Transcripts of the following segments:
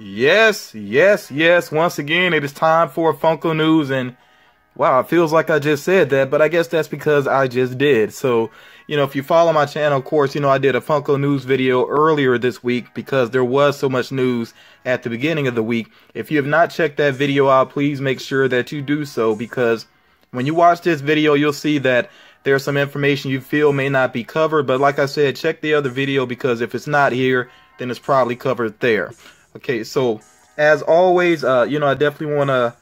Yes, yes, yes. Once again, it is time for Funko News, and wow, it feels like I just said that, but I guess that's because I just did. So, if you follow my channel, of course, I did a Funko News video earlier this week because there was so much news at the beginning of the week. If you have not checked that video out, please make sure that you do so, because when you watch this video, you'll see that there's some information you feel may not be covered. But like I said, check the other video, because if it's not here, then it's probably covered there. Okay, so as always, I definitely want to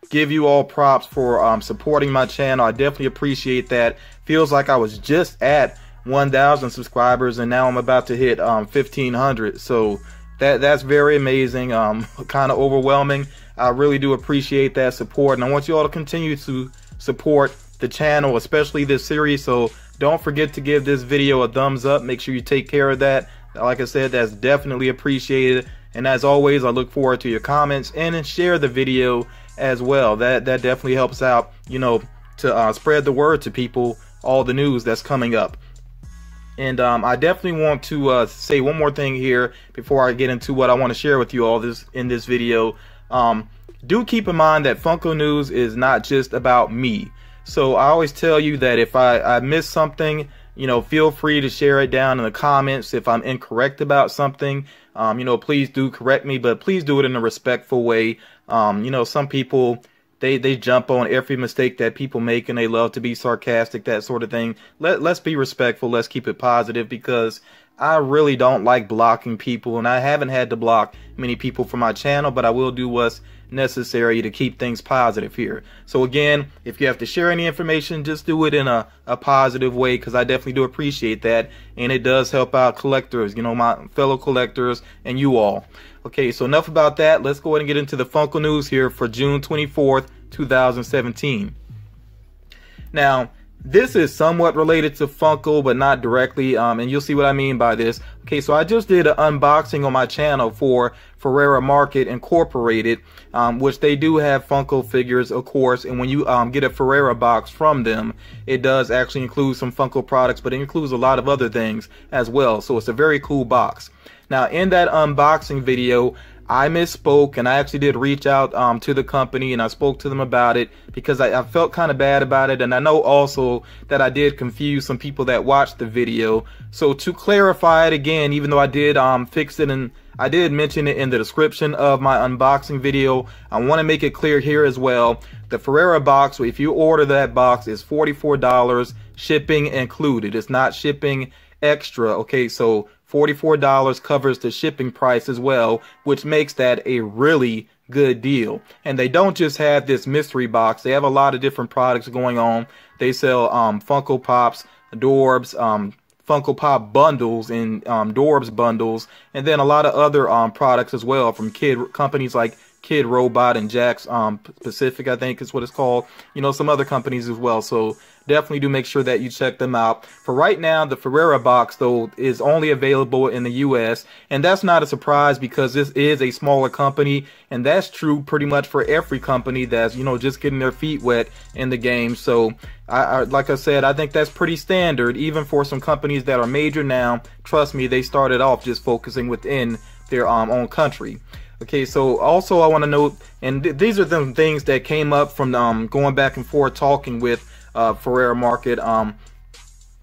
give you all props for supporting my channel. I definitely appreciate that. Feels like I was just at 1,000 subscribers, and now I'm about to hit 1,500. So that's very amazing. Kind of overwhelming. I really do appreciate that support, and I want you all to continue to support the channel, especially this series. So don't forget to give this video a thumbs up. Make sure you take care of that. Like I said, that's definitely appreciated. And as always, I look forward to your comments, and share the video as well. That definitely helps out, to spread the word to people, all the news that's coming up. And I definitely want to say one more thing here before I get into what I want to share with you all in this video. Do keep in mind that Funko News is not just about me. So I always tell you that if I miss something, feel free to share it down in the comments. If I'm incorrect about something, please do correct me, but please do it in a respectful way. Some people, they jump on every mistake that people make, and they love to be sarcastic, that sort of thing. Let's be respectful. Let's keep it positive, because I really don't like blocking people, and I haven't had to block many people from my channel, but I will do what's necessary to keep things positive here. So again, if you have to share any information, just do it in a positive way, because I definitely do appreciate that, and it does help out collectors, my fellow collectors and you all. Okay, so enough about that. Let's go ahead and get into the Funko News here for June 24th, 2017. Now, this is somewhat related to Funko, but not directly, and you'll see what I mean by this. Okay, so I just did an unboxing on my channel for Ferrara Market Incorporated, which they do have Funko figures, of course, and when you get a Ferrara box from them, it does actually include some Funko products, but it includes a lot of other things as well, so it's a very cool box. Now, in that unboxing video, I misspoke, and I actually did reach out to the company, and I spoke to them about it, because I felt kind of bad about it, and I know also that I did confuse some people that watched the video. So to clarify it again, even though I did fix it, and I did mention it in the description of my unboxing video, I want to make it clear here as well. The Ferrara box, if you order that box, is $44, shipping included. It's not shipping extra. Okay, so $44 covers the shipping price as well, which makes that a really good deal. And they don't just have this mystery box. They have a lot of different products going on. They sell Funko Pops, Dorbs, Funko Pop bundles, and Dorbs bundles, and then a lot of other products as well from companies like Kid Robot and Jack's Pacific, I think is what it's called. Some other companies as well. So definitely do make sure that you check them out. For right now, the Ferrara box, though, is only available in the US, and that's not a surprise, because this is a smaller company, and that's true pretty much for every company that's, just getting their feet wet in the game. So like I said, I think that's pretty standard, even for some companies that are major now. Trust me, they started off just focusing within their own country. Okay, so also I want to note, and these are the things that came up from going back and forth talking with Ferrara Market.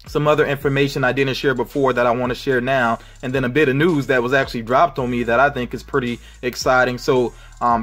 Some other information I didn't share before that I want to share now, and then a bit of news that was actually dropped on me that I think is pretty exciting. So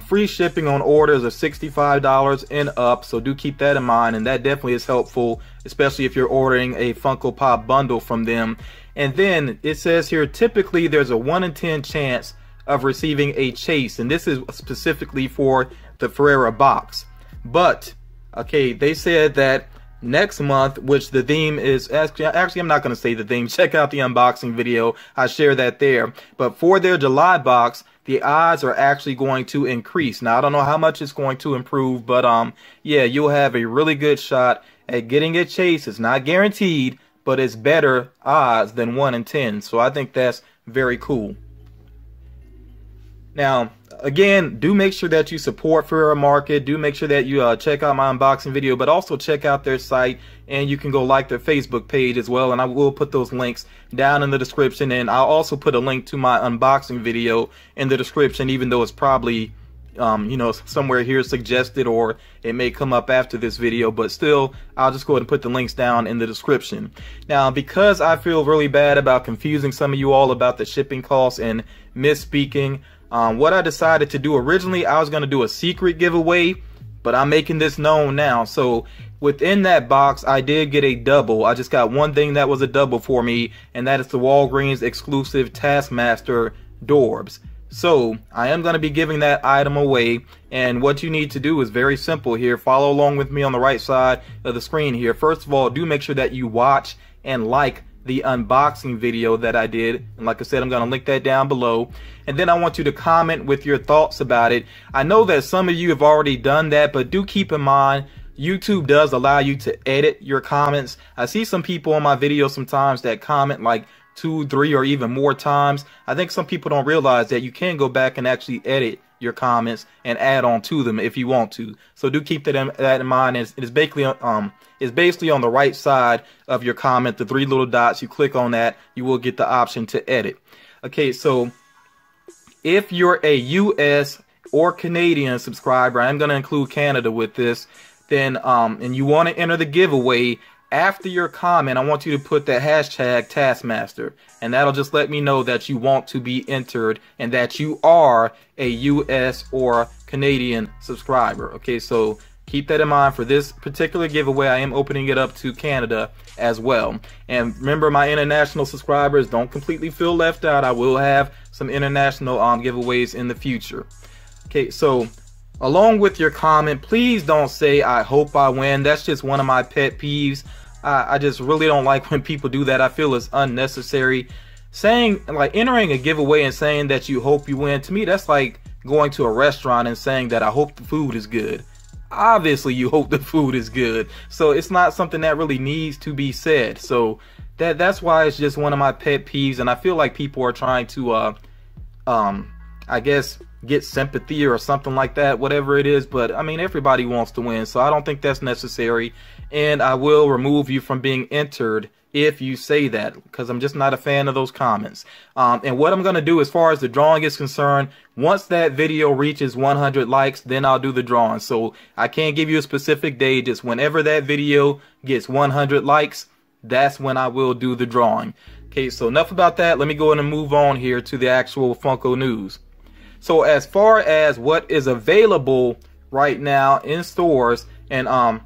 free shipping on orders of $65 and up, so do keep that in mind, and that definitely is helpful, especially if you're ordering a Funko Pop bundle from them. And then it says here, typically there's a 1 in 10 chance of receiving a chase, and this is specifically for the Ferrara box. But okay, they said that next month, which the theme is actually I'm not going to say the theme. Check out the unboxing video, I share that there. But for their July box, the odds are actually going to increase. Now I don't know how much it's going to improve, but yeah, you'll have a really good shot at getting a chase. It's not guaranteed, but it's better odds than 1 in 10. So I think that's very cool. Now, again, do make sure that you support Ferrara Market. Do make sure that you check out my unboxing video, but also check out their site, and you can go like their Facebook page as well. And I will put those links down in the description, and I'll also put a link to my unboxing video in the description, even though it's probably you know, somewhere here suggested, or it may come up after this video, but still, I'll just go ahead and put the links down in the description. Now, because I feel really bad about confusing some of you all about the shipping costs and misspeaking, what I decided to do originally, I was going to do a secret giveaway, but I'm making this known now. So within that box, I did get a double. I just got one thing that was a double for me, and that is the Walgreens exclusive Taskmaster Dorbs. So I am going to be giving that item away, and what you need to do is very simple here. Follow along with me on the right side of the screen here. First of all, do make sure that you watch and like the unboxing video that I did, and like I said, I'm going to link that down below. And then I want you to comment with your thoughts about it. I know that some of you have already done that, but do keep in mind, YouTube does allow you to edit your comments. I see some people on my videos sometimes that comment like 2, 3, or even more times. I think some people don't realize that you can go back and actually edit your comments and add on to them if you want to. So do keep that in mind. It's basically on the right side of your comment, the 3 little dots. You click on that, you will get the option to edit. Okay, so if you're a US or Canadian subscriber, I'm going to include Canada with this, then and you want to enter the giveaway, after your comment, I want you to put the hashtag Taskmaster, and that'll just let me know that you want to be entered and that you are a US or Canadian subscriber. Okay, so keep that in mind for this particular giveaway. I am opening it up to Canada as well. And remember, my international subscribers, don't completely feel left out. I will have some international giveaways in the future. Okay, so along with your comment, please don't say I hope I win. That's just one of my pet peeves. I just really don't like when people do that. I feel it's unnecessary. Saying, like, entering a giveaway and saying that you hope you win, to me, that's like going to a restaurant and saying that I hope the food is good. Obviously, you hope the food is good. So it's not something that really needs to be said. So that's why it's just one of my pet peeves. And I feel like people are trying to, I guess, get sympathy or something like that, whatever it is. But I mean, everybody wants to win, so I don't think that's necessary, and I will remove you from being entered if you say that, because I'm just not a fan of those comments. And what I'm going to do as far as the drawing is concerned, once that video reaches 100 likes, then I'll do the drawing. So I can't give you a specific day, just whenever that video gets 100 likes, that's when I will do the drawing. Okay, so enough about that. Let me go ahead and move on here to the actual Funko news. So as far as what is available right now in stores, and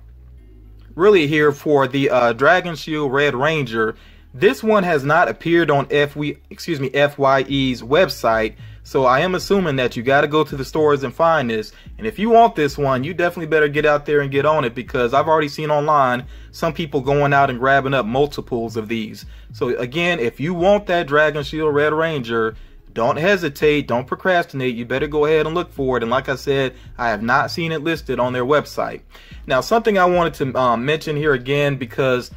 really here for the Dragon Shield Red Ranger, this one has not appeared on FYE's website, so I am assuming that you got to go to the stores and find this. And if you want this one, you definitely better get out there and get on it, because I've already seen online some people going out and grabbing up multiples of these. So again, if you want that Dragon Shield Red Ranger, don't hesitate, don't procrastinate, you better go ahead and look for it. And like I said, I have not seen it listed on their website. Now, something I wanted to mention here again, because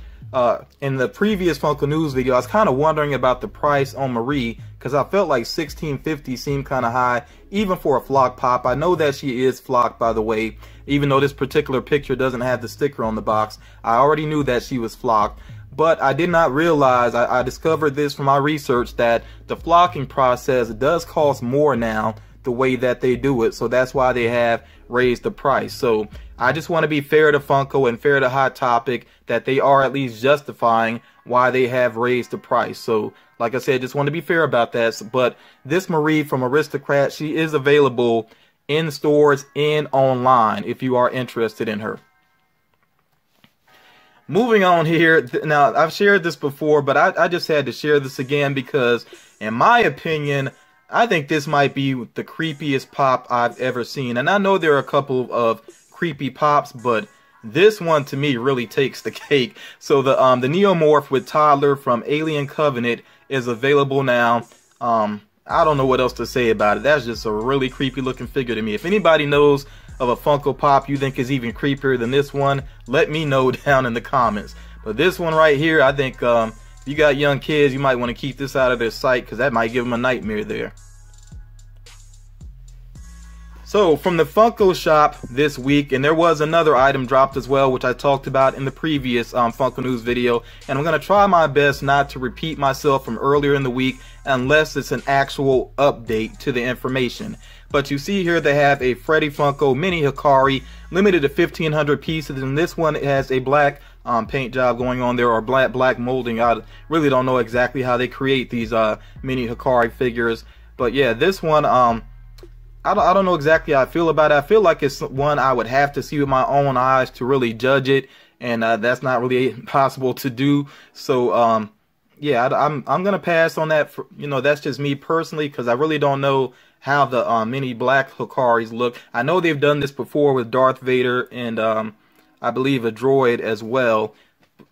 in the previous Funko News video, I was kind of wondering about the price on Marie, because I felt like $16.50 seemed kind of high, even for a flock pop. I know that she is flocked, by the way, even though this particular picture doesn't have the sticker on the box. I already knew that she was flocked. But I did not realize, I discovered this from my research, that the flocking process does cost more now, the way that they do it. So that's why they have raised the price. So I just want to be fair to Funko and fair to Hot Topic, that they are at least justifying why they have raised the price. So like I said, just want to be fair about that. But this Marie from Aristocrat, she is available in stores and online if you are interested in her. Moving on here, now I've shared this before, but I just had to share this again because, in my opinion, I think this might be the creepiest pop I've ever seen. And I know there are a couple of creepy pops, but this one to me really takes the cake. So the Neomorph with Toddler from Alien Covenant is available now. I don't know what else to say about it. That's just a really creepy looking figure to me. If anybody knows of a Funko Pop you think is even creepier than this one, let me know down in the comments. But this one right here, I think if you got young kids, you might want to keep this out of their sight, because that might give them a nightmare there. So from the Funko Shop this week, and there was another item dropped as well, which I talked about in the previous Funko News video, and I'm going to try my best not to repeat myself from earlier in the week unless it's an actual update to the information. But you see here they have a Freddie Funko Mini Hikari, limited to 1,500 pieces, and this one has a black paint job going on there, or black molding. I really don't know exactly how they create these Mini Hikari figures, but yeah, this one I don't know exactly how I feel about it. I feel like it's one I would have to see with my own eyes to really judge it, and that's not really possible to do. So yeah, I'm gonna pass on that. That's just me personally, because I really don't know how the mini black Hikaris look. I know they've done this before with Darth Vader and I believe a droid as well.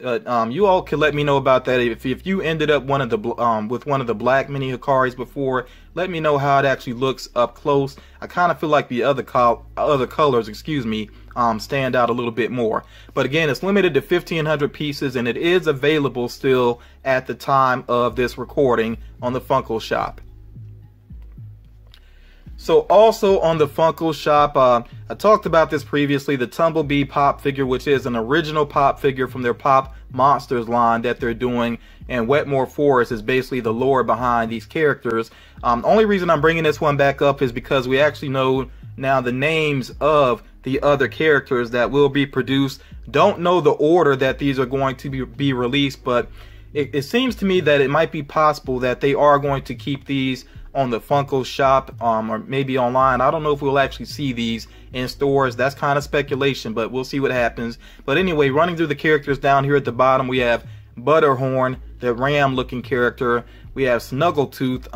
You all can let me know about that. If you ended up with one of the black mini Hikaris before, let me know how it actually looks up close. I kind of feel like the other colors, stand out a little bit more. But again, it's limited to 1,500 pieces, and it is available still at the time of this recording on the Funko Shop. So also on the Funko Shop, I talked about this previously, the Tumblebe Pop figure, which is an original Pop figure from their Pop Monsters line that they're doing, and Wetmore Forest is basically the lore behind these characters. Only reason I'm bringing this one back up is because we actually know now the names of the other characters that will be produced. Don't know the order that these are going to be released, but it seems to me that it might be possible that they are going to keep these on the Funko Shop, or maybe online. I don't know if we'll actually see these in stores. That's kind of speculation, but we'll see what happens. But anyway, running through the characters down here at the bottom, we have Butterhorn, the ram looking character. We have Snuggletooth.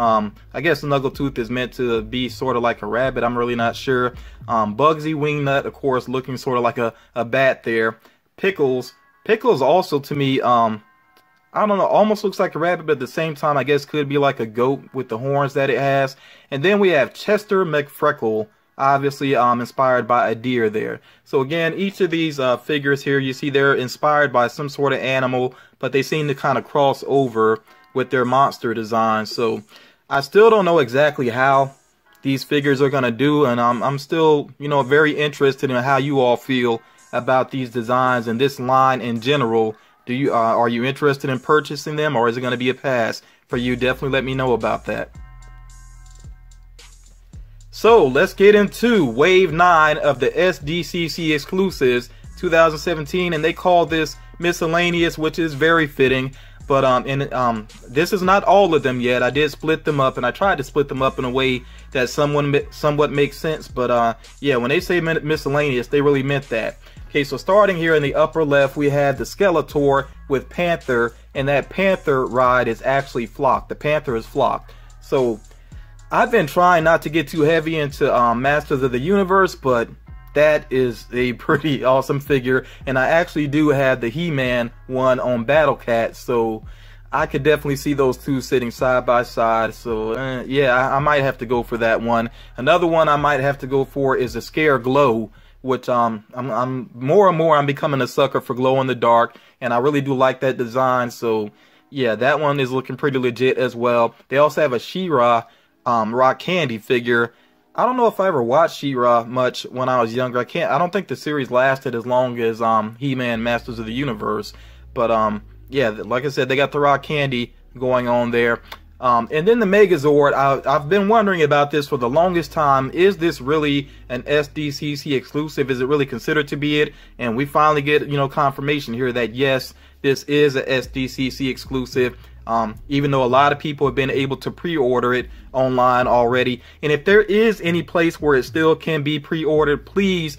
I guess Snuggletooth is meant to be sort of like a rabbit. I'm really not sure. Bugsy Wingnut, of course, looking sort of like a bat there. Pickles also, to me, I don't know, almost looks like a rabbit, but at the same time, I guess could be like a goat with the horns that it has. And then we have Chester McFreckle, obviously inspired by a deer there. So again, each of these figures here, you see they're inspired by some sort of animal, but they seem to kind of cross over with their monster design. So I still don't know exactly how these figures are going to do, and I'm still, very interested in how you all feel about these designs and this line in general. Are you interested in purchasing them, or is it going to be a pass for you? Definitely let me know about that. So let's get into Wave 9 of the SDCC exclusives 2017, and they call this Miscellaneous, which is very fitting. But this is not all of them yet. I did split them up, and I tried to split them up in a way that somewhat makes sense. But yeah, when they say Miscellaneous, they really meant that. Okay, so starting here in the upper left, we have the Skeletor with Panther, and that Panther ride is actually flocked. The Panther is flocked. So I've been trying not to get too heavy into Masters of the Universe, but that is a pretty awesome figure, and I actually do have the He-Man one on Battle Cat, so I could definitely see those two sitting side by side. So yeah, I might have to go for that one. Another one I might have to go for is the Scare Glow, which I'm more and more I'm becoming a sucker for glow in the dark, and I really do like that design. So yeah, that one is looking pretty legit as well. They also have a She-Ra Rock Candy figure. I don't know if I ever watched She-Ra much when I was younger. I don't think the series lasted as long as He-Man Masters of the Universe. But yeah, like I said, they got the Rock Candy going on there. And then the Megazord, I've been wondering about this for the longest time. Is this really an SDCC exclusive? Is it really considered to be it? And we finally get, confirmation here that yes, this is a SDCC exclusive. Even though a lot of people have been able to pre-order it online already. And if there is any place where it still can be pre-ordered, please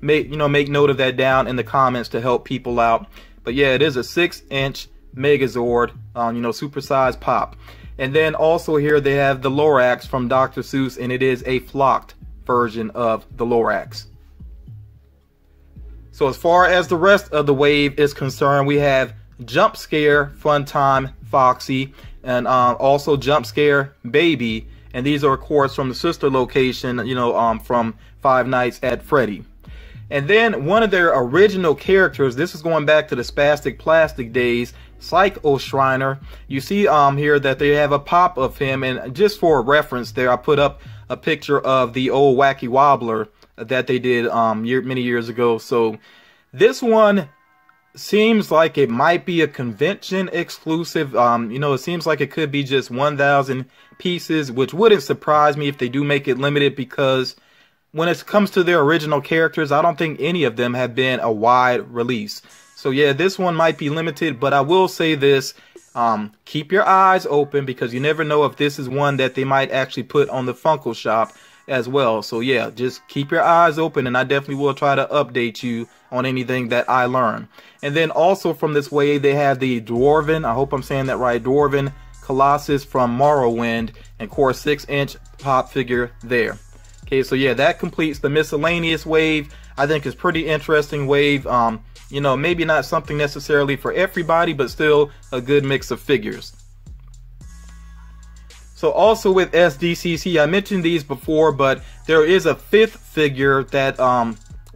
make note of that down in the comments to help people out. But yeah, it is a 6-inch Megazord, supersized pop. And then also here they have the Lorax from Dr. Seuss, and it is a flocked version of the Lorax. So as far as the rest of the wave is concerned, we have Jump Scare Funtime Foxy, and also Jump Scare Baby, and these are of course from the sister location, from Five Nights at Freddy. And then one of their original characters, this is going back to the Spastic Plastic days, Psycho Shriner. You see here that they have a pop of him, and just for reference there, I put up a picture of the old Wacky Wobbler that they did many years ago. So this one seems like it might be a convention exclusive. You know, it seems like it could be just 1,000 pieces, which wouldn't surprise me if they do make it limited, because when it comes to their original characters, I don't think any of them have been a wide release. So yeah, this one might be limited, but I will say this, keep your eyes open, because you never know if this is one that they might actually put on the Funko Shop as well. So yeah, just keep your eyes open, and I definitely will try to update you on anything that I learn. And then also from this wave, they have the Dwarven, I hope I'm saying that right, Dwarven Colossus from Morrowind, and of course 6-inch pop figure there. Okay, so yeah, that completes the miscellaneous wave. I think it's pretty interesting wave. You know, maybe not something necessarily for everybody, but still a good mix of figures. So also with SDCC, I mentioned these before, but there is a 5th figure that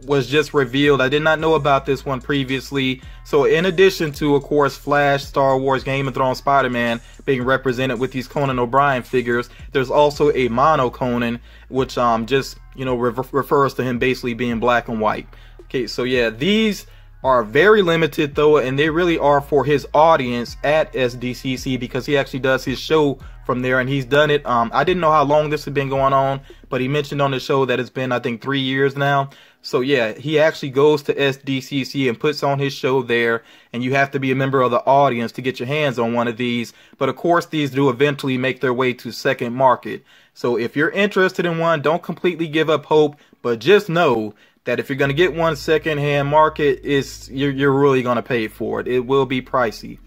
was just revealed. I did not know about this one previously. So in addition to, of course, Flash, Star Wars, Game of Thrones, Spider-Man being represented with these Conan OBrien figures, there's also a mono Conan, which just, you know, refers to him basically being black and white. Okay, so yeah, these are very limited though, and they really are for his audience at SDCC, because he actually does his show from there, and he's done it. I didn't know how long this had been going on, but he mentioned on the show that it's been, I think, 3 years now. So yeah, he actually goes to SDCC and puts on his show there, and you have to be a member of the audience to get your hands on one of these. But of course, these do eventually make their way to second market. So if you're interested in one, don't completely give up hope, but just know that if you're going to get one second-hand market, you're really going to pay for it. It will be pricey.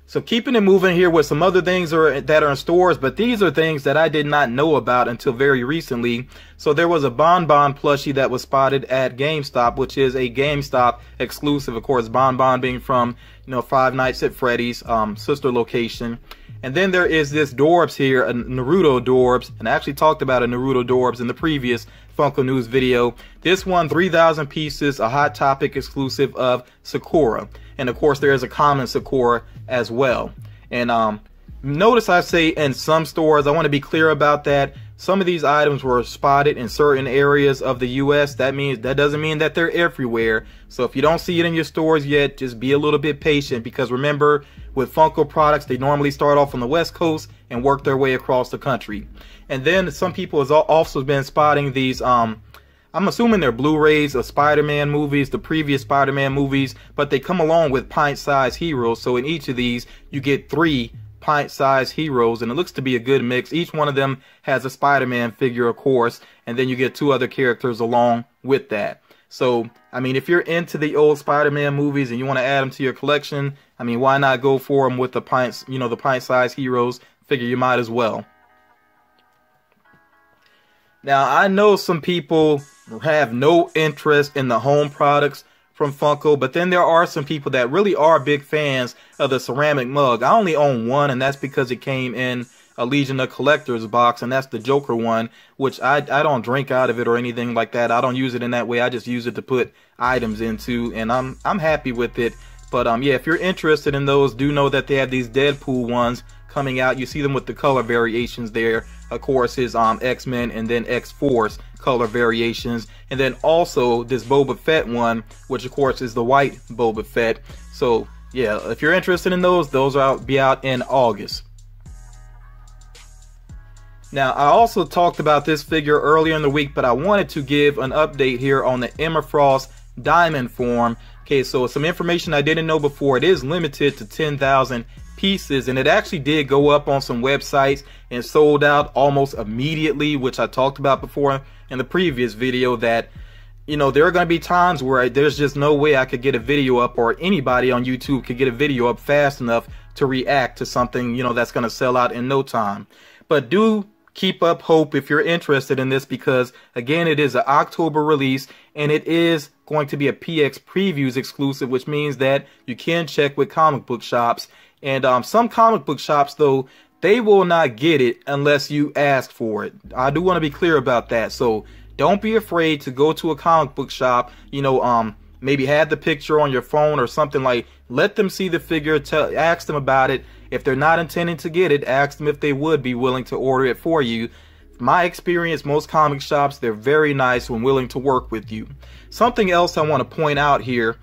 So keeping it moving here with some other things that are in stores, but these are things that I did not know about until very recently. So there was a Bon Bon plushie that was spotted at GameStop, which is a GameStop exclusive. Of course, Bon Bon being from, you know, Five Nights at Freddy's sister location. And then there is this Dorbs here, a Naruto Dorbs, and I actually talked about a Naruto Dorbs in the previous Funko News video. This one, 3,000 pieces, a Hot Topic exclusive of Sakura. And of course, there is a common Sakura as well. And notice I say in some stores, I want to be clear about that. Some of these items were spotted in certain areas of the US. That doesn't mean that they're everywhere. So if you don't see it in your stores yet, just be a little bit patient, because remember, with Funko products, they normally start off on the West Coast and work their way across the country. And then some people have also been spotting these, I'm assuming they're Blu-rays of Spider-Man movies, the previous Spider-Man movies, but they come along with pint-sized heroes. So in each of these, you get 3 pint-sized heroes, and it looks to be a good mix. Each one of them has a Spider-Man figure, of course, and then you get 2 other characters along with that. So, I mean, if you're into the old Spider-Man movies and you want to add them to your collection, I mean, why not go for them with the pints, you know, the pint-sized heroes? Figure you might as well. Now, I know some people have no interest in the home products from Funko, but then there are some people that really are big fans of the ceramic mug. I only own one, and that's because it came in a Legion of Collectors box, and that's the Joker one, which I don't drink out of it or anything like that. I don't use it in that way. I just use it to put items into, and I'm happy with it. But yeah, if you're interested in those, do know that they have these Deadpool ones coming out. You see them with the color variations there. Of course, his X-Men and then X-Force color variations, and then also this Boba Fett one, which of course is the white Boba Fett. So yeah, if you're interested in those will be out in August. Now, I also talked about this figure earlier in the week, but I wanted to give an update here on the Emer Frost diamond form. Okay, so some information I didn't know before. It is limited to 10,000 pieces, and it actually did go up on some websites and sold out almost immediately, which I talked about before in the previous video, that, you know, there are going to be times where there's just no way I could get a video up, or anybody on YouTube could get a video up fast enough to react to something, you know, that's going to sell out in no time. But do keep up hope if you're interested in this, because again, it is an October release, and it is going to be a PX Previews exclusive, which means that you can check with comic book shops. And some comic book shops, though, they will not get it unless you ask for it. I do want to be clear about that. So don't be afraid to go to a comic book shop, you know, maybe had the picture on your phone or something, like, let them see the figure, ask them about it. If they're not intending to get it, ask them if they would be willing to order it for you. My experience, most comic shops, they're very nice when willing to work with you. Something else I want to point out here.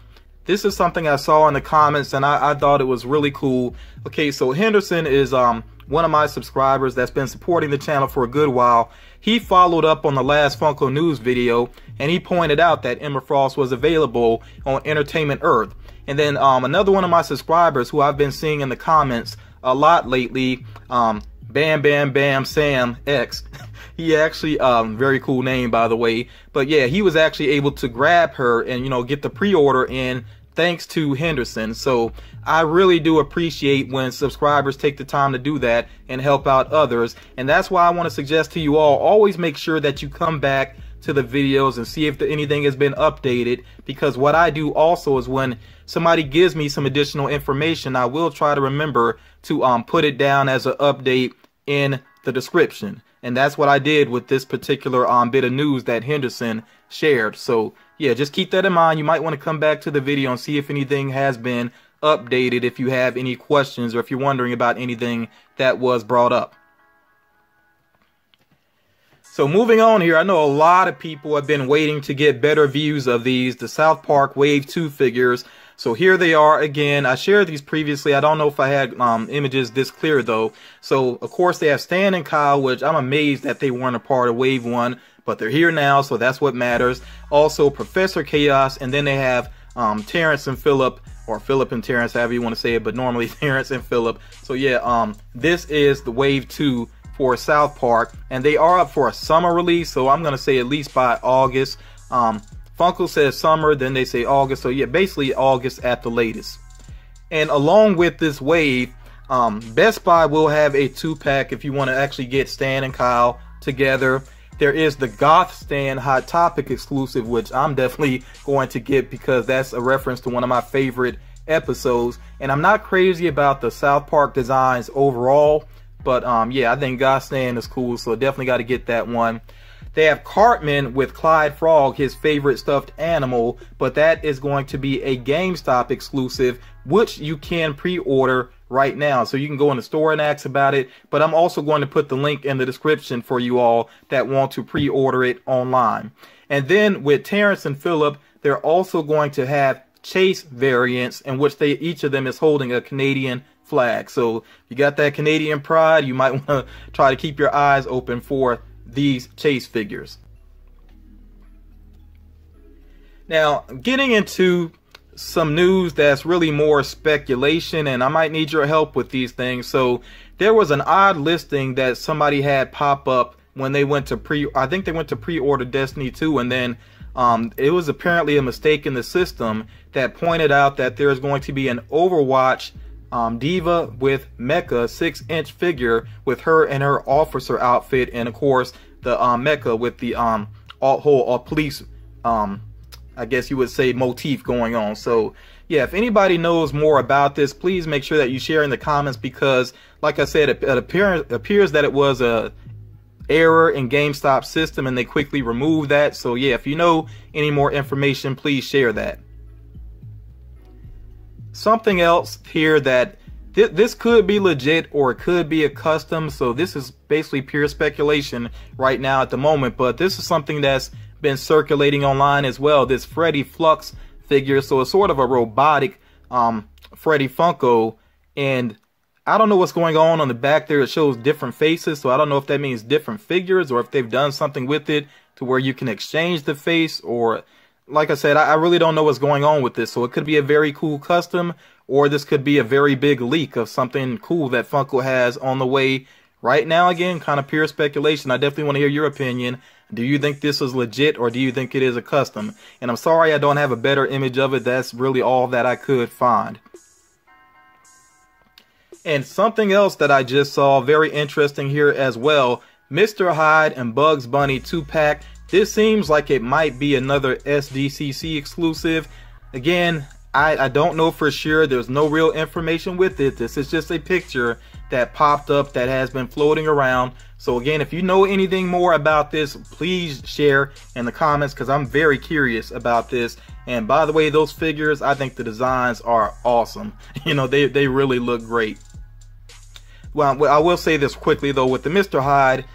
This is something I saw in the comments and I thought it was really cool. Okay, so Henderson is one of my subscribers that's been supporting the channel for a good while. He followed up on the last Funko News video and he pointed out that Emer Frost was available on Entertainment Earth. And then another one of my subscribers who I've been seeing in the comments a lot lately, Bam Bam Bam Sam X. He actually, very cool name by the way, but yeah, he was actually able to grab her and, you know, get the pre-order in thanks to Henderson. So I really do appreciate when subscribers take the time to do that and help out others. And that's why I want to suggest to you all, always make sure that you come back to the videos and see if anything has been updated, because what I do also is when somebody gives me some additional information, I will try to remember to put it down as an update in the description. And that's what I did with this particular bit of news that Henderson shared. So yeah, just keep that in mind. You might want to come back to the video and see if anything has been updated, if you have any questions or if you're wondering about anything that was brought up. So moving on here, I know a lot of people have been waiting to get better views of these, the South Park Wave 2 figures. So here they are again. I shared these previously. I don't know if I had images this clear though. So of course they have Stan and Kyle, which I'm amazed that they weren't a part of Wave 1, but they're here now, so that's what matters. Also Professor Chaos, and then they have Terrence and Philip, or Philip and Terrence, however you want to say it, but normally Terrence and Philip. So yeah, this is the Wave 2 for South Park, and they are up for a summer release, so I'm gonna say at least by August. Funko says summer, then they say August, so yeah, basically August at the latest. And along with this wave, Best Buy will have a 2-pack if you want to actually get Stan and Kyle together. There is the Goth Stan Hot Topic exclusive, which I'm definitely going to get because that's a reference to one of my favorite episodes. And I'm not crazy about the South Park designs overall, but yeah, I think Goth Stan is cool, so definitely got to get that one. They have Cartman with Clyde Frog, his favorite stuffed animal, but that is going to be a GameStop exclusive, which you can pre-order right now. So you can go in the store and ask about it, but I'm also going to put the link in the description for you all that want to pre-order it online. And then with Terrence and Philip, they're also going to have Chase variants in which each of them is holding a Canadian flag. So if you got that Canadian pride, you might want to try to keep your eyes open for these Chase figures. Now, getting into some news that's really more speculation, and I might need your help with these things. So there was an odd listing that somebody had pop up when they went to I think they went to pre-order Destiny 2, and then it was apparently a mistake in the system that pointed out that there's going to be an Overwatch Diva with Mecha 6-inch figure with her and her officer outfit, and of course the Mecha with the whole police I guess you would say motif going on. So yeah, if anybody knows more about this, please make sure that you share in the comments, because like I said, it appears that it was a error in GameStop system and they quickly removed that. So yeah, if you know any more information, please share that. Something else here that this could be legit or it could be a custom, so this is basically pure speculation right now at the moment, but this is something that's been circulating online as well, this Freddie Flux figure. So it's sort of a robotic Freddie Funko, and I don't know what's going on the back there. It shows different faces, so I don't know if that means different figures or if they've done something with it to where you can exchange the face, or like I said, I really don't know what's going on with this. So it could be a very cool custom, or this could be a very big leak of something cool that Funko has on the way right now. Again, kind of pure speculation. I definitely want to hear your opinion. Do you think this is legit, or do you think it is a custom? And I'm sorry I don't have a better image of it. That's really all that I could find. And something else that I just saw, very interesting here as well, Mr. Hyde and Bugs Bunny 2-pack. This seems like it might be another SDCC exclusive. Again, I don't know for sure. There's no real information with it. This is just a picture that popped up that has been floating around. So again, if you know anything more about this, please share in the comments, because I'm very curious about this. And by the way, those figures, I think the designs are awesome. You know, they really look great. Well, I will say this quickly though, with the Mr. Hyde,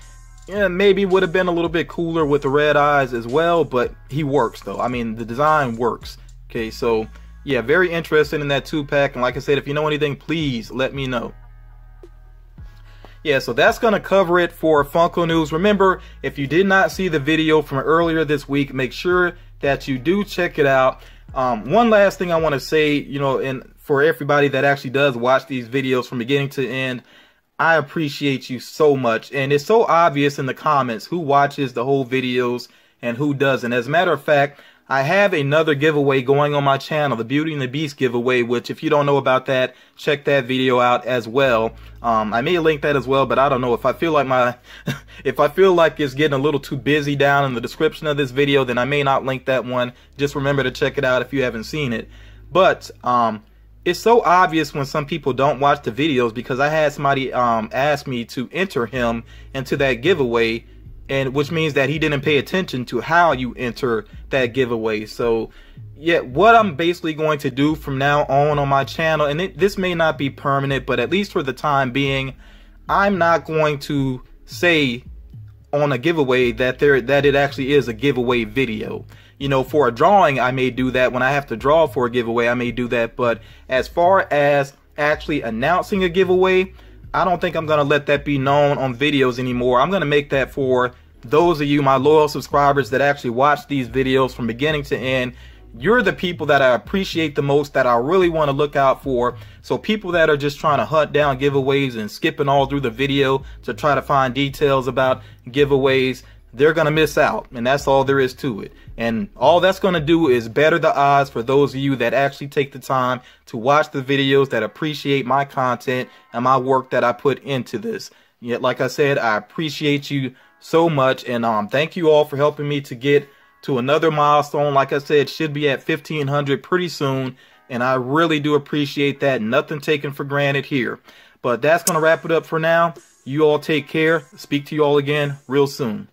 yeah, maybe would have been a little bit cooler with the red eyes as well, but he works though. I mean, the design works. Okay, so yeah, very interested in that 2-pack. And like I said, if you know anything, please let me know. Yeah, so that's going to cover it for Funko News. Remember, if you did not see the video from earlier this week, make sure that you do check it out. One last thing I want to say, you know, and for everybody that actually does watch these videos from beginning to end, I appreciate you so much. And it's so obvious in the comments who watches the whole videos and who doesn't. As a matter of fact, I have another giveaway going on my channel, the Beauty and the Beast giveaway, which if you don't know about that, check that video out as well. I may link that as well, but I don't know if I feel like if I feel like it's getting a little too busy down in the description of this video, then I may not link that one. Just remember to check it out if you haven't seen it. But it's so obvious when some people don't watch the videos, because I had somebody ask me to enter him into that giveaway, and which means that he didn't pay attention to how you enter that giveaway. So yeah, what I'm basically going to do from now on my channel, and this may not be permanent, but at least for the time being, I'm not going to say on a giveaway that it actually is a giveaway video. You know, for a drawing, I may do that. When I have to draw for a giveaway, I may do that. But as far as actually announcing a giveaway, I don't think I'm going to let that be known on videos anymore. I'm going to make that for those of you, my loyal subscribers that actually watch these videos from beginning to end. You're the people that I appreciate the most, that I really want to look out for. So people that are just trying to hunt down giveaways and skipping all through the video to try to find details about giveaways, they're going to miss out. And that's all there is to it. And all that's going to do is better the odds for those of you that actually take the time to watch the videos, that appreciate my content and my work that I put into this. Yet, like I said, I appreciate you so much. And thank you all for helping me to get to another milestone. Like I said, should be at 1,500 pretty soon. And I really do appreciate that. Nothing taken for granted here. But that's going to wrap it up for now. You all take care. Speak to you all again real soon.